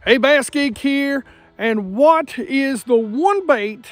Hey, BassGeek here, and what is the one bait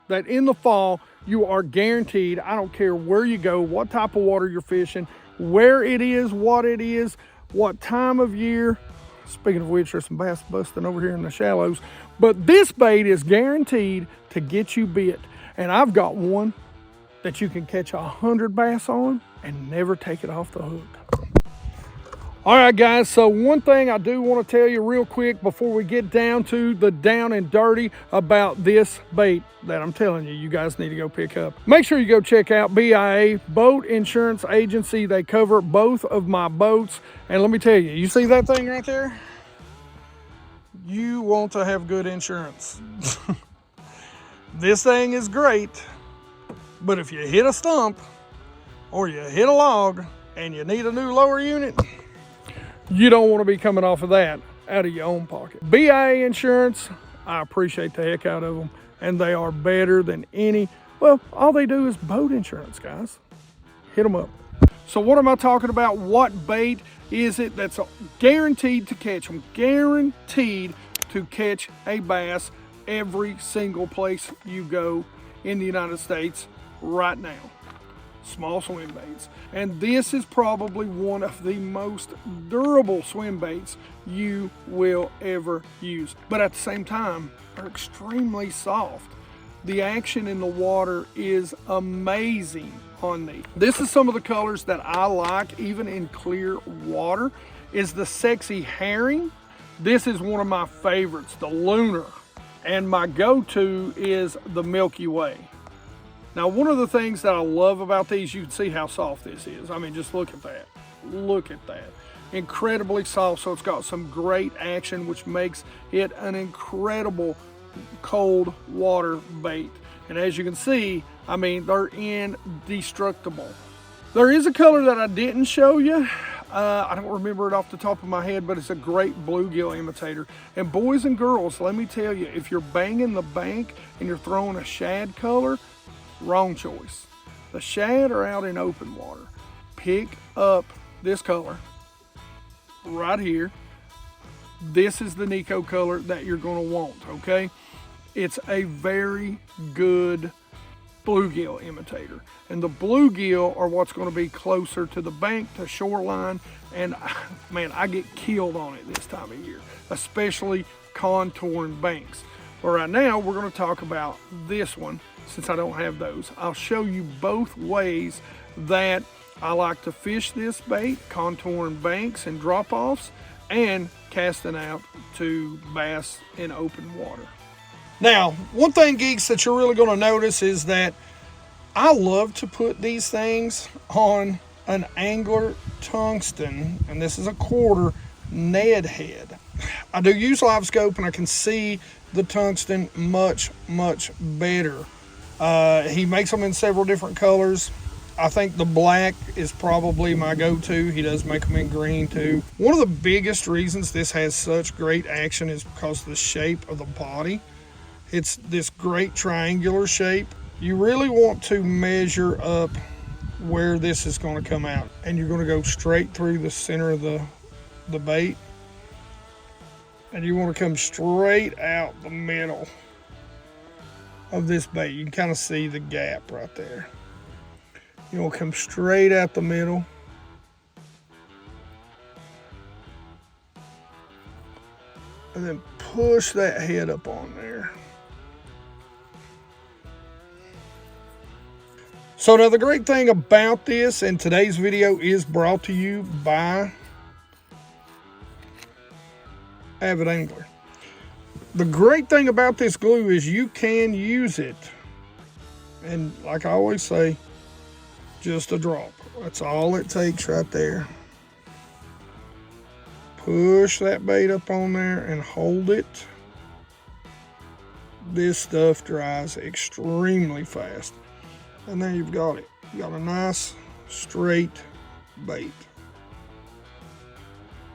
that in the fall you are guaranteed, I don't care where you go, what type of water you're fishing, where it is, what time of year. Speaking of which, there's some bass busting over here in the shallows, but this bait is guaranteed to get you bit. And I've got one that you can catch 100 bass on and never take it off the hook. All right, guys, so one thing I do want to tell you real quick before we get down to the down and dirty about this bait that I'm telling you, you guys need to go pick up. Make sure you go check out BIA, Boat Insurance Agency. They cover both of my boats. And let me tell you, you see that thing right there? You want to have good insurance. This thing is great, but if you hit a stump or you hit a log and you need a new lower unit, you don't want to be coming off of that out of your own pocket. BIA Insurance, I appreciate the heck out of them, and they are better than any, well, all they do is boat insurance, guys. Hit them up. So what am I talking about? What bait is it that's guaranteed to catch them? Guaranteed to catch a bass every single place you go in the United States right now. Small swim baits. And this is probably one of the most durable swim baits you will ever use. But at the same time, they're extremely soft. The action in the water is amazing on these. This is some of the colors that I like, even in clear water, is the Sexy Herring. This is one of my favorites, the Lunar. And my go-to is the Milky Way. Now, one of the things that I love about these, you can see how soft this is. I mean, just look at that. Look at that. Incredibly soft, so it's got some great action, which makes it an incredible cold water bait. And as you can see, I mean, they're indestructible. There is a color that I didn't show you. I don't remember it off the top of my head, but it's a great bluegill imitator. And boys and girls, let me tell you, if you're banging the bank and you're throwing a shad color, wrong choice. The shad are out in open water. Pick up this color right here. This is the Nikko color that you're going to want, okay? It's a very good bluegill imitator. And the bluegill are what's going to be closer to the bank, to shoreline. And man, I get killed on it this time of year, especially contouring banks. But right now, we're going to talk about this one. Since I don't have those, I'll show you both ways that I like to fish this bait, contouring banks and drop-offs, and casting out to bass in open water. Now, one thing, geeks, that you're really going to notice is that I love to put these things on an angler tungsten, and this is a 1/4 Ned head. I do use live scope, and I can see the tungsten much better. He makes them in several different colors. I think the black is probably my go-to. He does make them in green too. One of the biggest reasons this has such great action is because of the shape of the body. It's this great triangular shape. You really want to measure up where this is going to come out, and you're going to go straight through the center of the bait, and you want to come straight out the middle of this bait. You can kind of see the gap right there. You want to come straight out the middle. And then push that head up on there. So now the great thing about this, and today's video is brought to you by Avid Angler. The great thing about this glue is you can use it, and like I always say, just a drop. That's all it takes right there. Push that bait up on there and hold it. This stuff dries extremely fast. And there you've got it. You got a nice straight bait.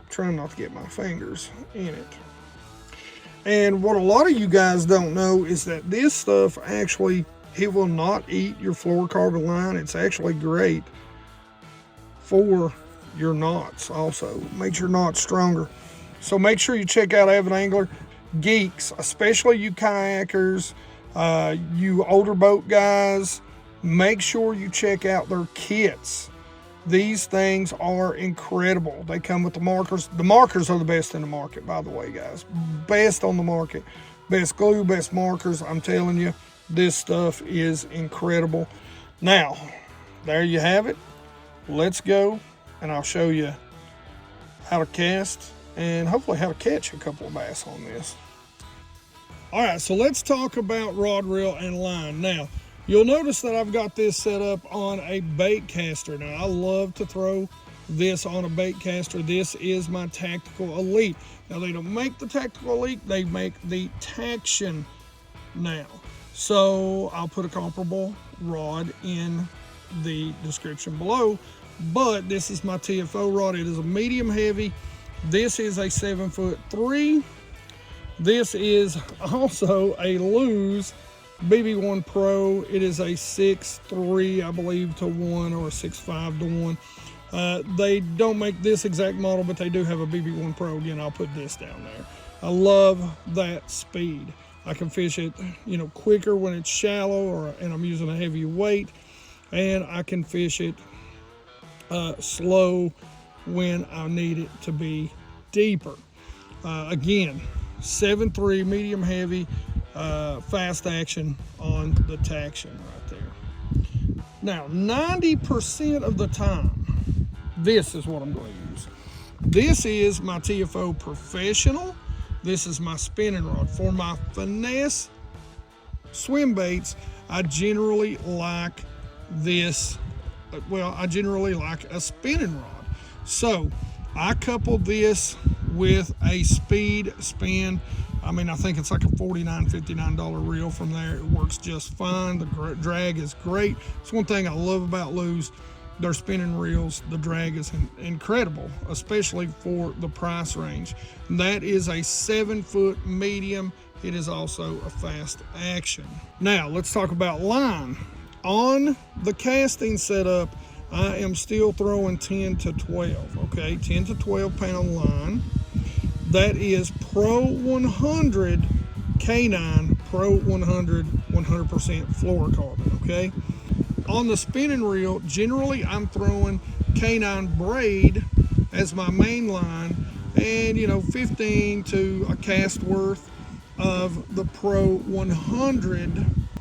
I'm trying not to get my fingers in it. And what a lot of you guys don't know is that this stuff actually, it will not eat your fluorocarbon line. It's actually great for your knots also. Makes your knots stronger. So make sure you check out Avid Angler. Geeks, especially you kayakers, you older boat guys, make sure you check out their kits. These things are incredible. They come with the markers. The markers are the best in the market, by the way, guys. Best on the market. Best glue, best markers. I'm telling you, this stuff is incredible. Now, there you have it. Let's go, and I'll show you how to cast and hopefully how to catch a couple of bass on this. All right, so let's talk about rod, reel, and line. Now, you'll notice that I've got this set up on a bait caster. Now, I love to throw this on a bait caster. This is my Tactical Elite. Now, they don't make the Tactical Elite, they make the Taction now. So, I'll put a comparable rod in the description below, but this is my TFO rod. It is a medium heavy. This is a 7'3". This is also a Lew's BB1 Pro. It is a 6'3", I believe, to 1 or a 6'5" to 1. They don't make this exact model, but they do have a BB1 Pro. Again, I'll put this down there. I love that speed. I can fish it, you know, quicker when it's shallow and I'm using a heavy weight, and I can fish it slow when I need it to be deeper. Again, 7'3", medium heavy, fast action on the Taction right there. Now, 90% of the time, this is what I'm going to use. This is my TFO Professional. This is my spinning rod. For my finesse swim baits, I generally like this. Well, I generally like a spinning rod. So I coupled this with a speed spin. I mean, I think it's like a $49, $59 reel from there. It works just fine. The drag is great. It's one thing I love about Lew's. Their spinning reels, the drag is incredible, especially for the price range. That is a 7-foot medium. It is also a fast action. Now, let's talk about line. On the casting setup, I am still throwing 10 to 12, okay? 10 to 12 pound line. That is Pro 100 K9, Pro 100, 100% fluorocarbon, okay? On the spinning reel, generally I'm throwing K9 braid as my main line, and, you know, 15 to a cast worth of the Pro 100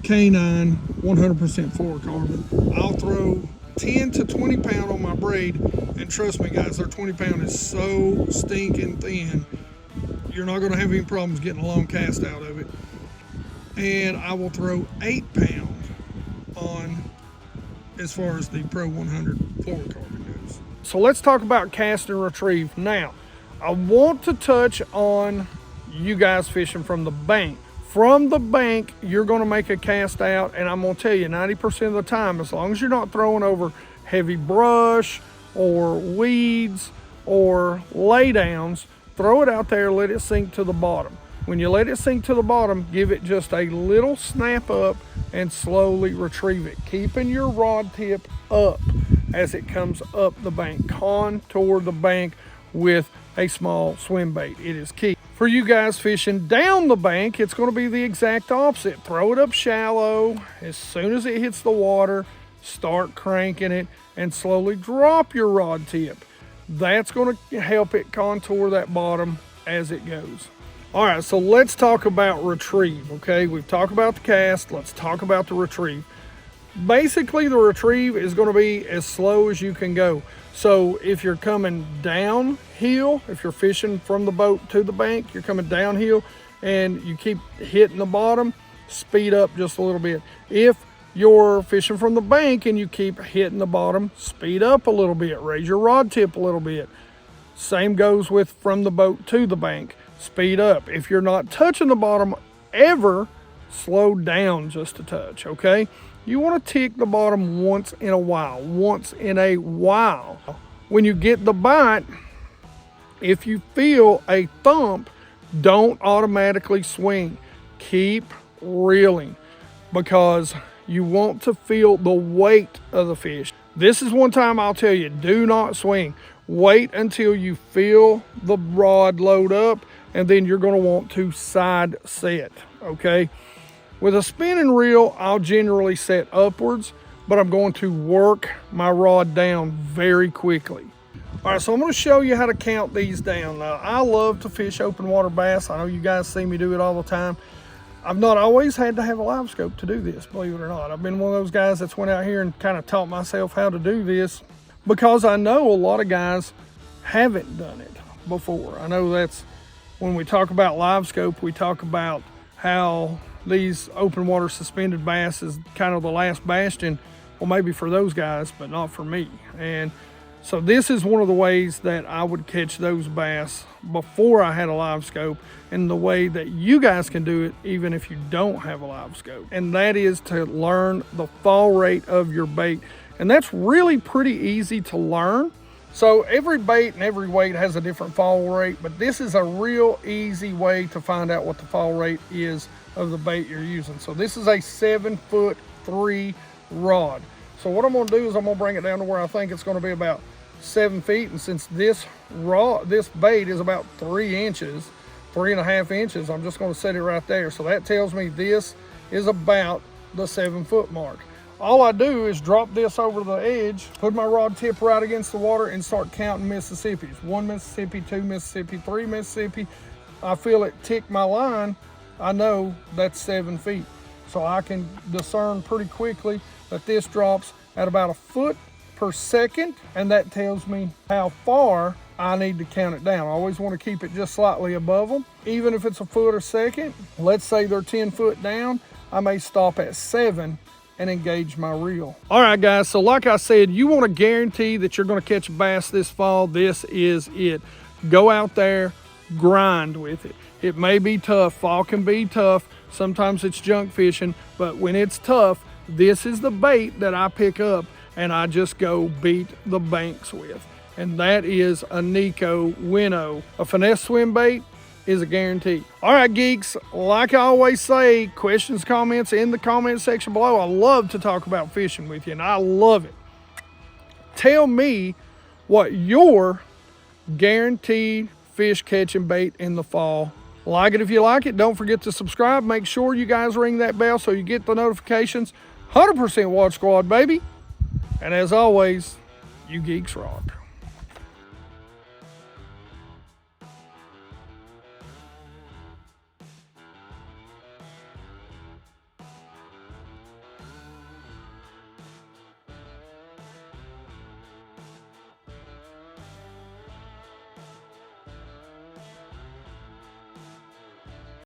K9 100% fluorocarbon. I'll throw 10 to 20 pound on my braid, and trust me guys, their 20 pound is so stinking thin, you're not going to have any problems getting a long cast out of it. And I will throw 8 pound on as far as the Pro 100 fluorocarbon goes. So let's talk about cast and retrieve. Now, I want to touch on you guys fishing from the bank. From the bank, you're going to make a cast out, and I'm going to tell you 90% of the time, as long as you're not throwing over heavy brush or weeds or laydowns, throw it out there, let it sink to the bottom. When you let it sink to the bottom, give it just a little snap up and slowly retrieve it, keeping your rod tip up as it comes up the bank. Contour the bank with a small swim bait. It is key. For you guys fishing down the bank, it's going to be the exact opposite. Throw it up shallow. As soon as it hits the water, start cranking it and slowly drop your rod tip. That's going to help it contour that bottom as it goes. All right, so let's talk about retrieve, okay? We've talked about the cast. Let's talk about the retrieve. Basically, the retrieve is going to be as slow as you can go. So if you're coming downhill, if you're fishing from the boat to the bank, you're coming downhill and you keep hitting the bottom, speed up just a little bit. If you're fishing from the bank and you keep hitting the bottom, speed up a little bit, raise your rod tip a little bit. Same goes with from the boat to the bank, speed up. If you're not touching the bottom ever, slow down just a touch, okay? You want to tick the bottom once in a while, When you get the bite, if you feel a thump, don't automatically swing. Keep reeling because you want to feel the weight of the fish. This is one time I'll tell you, do not swing. Wait until you feel the rod load up, and then you're going to want to side set, okay? With a spinning reel, I'll generally set upwards, but I'm going to work my rod down very quickly. All right, so I'm going to show you how to count these down. Now, I love to fish open water bass. I know you guys see me do it all the time. I've not always had to have a live scope to do this, believe it or not. I've been one of those guys that's went out here and kind of taught myself how to do this because I know a lot of guys haven't done it before. I know that's when we talk about live scope, we talk about how these open water suspended bass is kind of the last bastion. Well, maybe for those guys, but not for me. And so this is one of the ways that I would catch those bass before I had a live scope, and the way that you guys can do it even if you don't have a live scope. And that is to learn the fall rate of your bait. And that's really pretty easy to learn. So every bait and every weight has a different fall rate, but this is a real easy way to find out what the fall rate is of the bait you're using. So this is a 7'3" rod. So what I'm gonna do is I'm gonna bring it down to where I think it's gonna be about 7 feet. And since this bait is about 3 inches, 3.5 inches, I'm just gonna set it right there. So that tells me this is about the 7 foot mark. All I do is drop this over the edge, put my rod tip right against the water, and start counting Mississippis. 1 Mississippi, 2 Mississippi, 3 Mississippi. I feel it tick my line, I know that's 7 feet. So I can discern pretty quickly that this drops at about 1 foot per second, and that tells me how far I need to count it down. I always want to keep it just slightly above them. Even if it's 1 foot a second, let's say they're 10 foot down, I may stop at 7 and engage my reel. All right, guys, so like I said, you want to guarantee that you're going to catch a bass this fall. This is it. Go out there, grind with it. It may be tough. Fall can be tough. Sometimes it's junk fishing, but when it's tough, this is the bait that I pick up and I just go beat the banks with. And that is a Nikko Winnow. A finesse swim bait is a guarantee. All right, geeks, like I always say, questions, comments in the comment section below. I love to talk about fishing with you, and I love it. Tell me what your guaranteed fish catching bait in the fall. Like it if you like it. Don't forget to subscribe. Make sure you guys ring that bell so you get the notifications. 100% Watch Squad, baby. And as always, you geeks rock.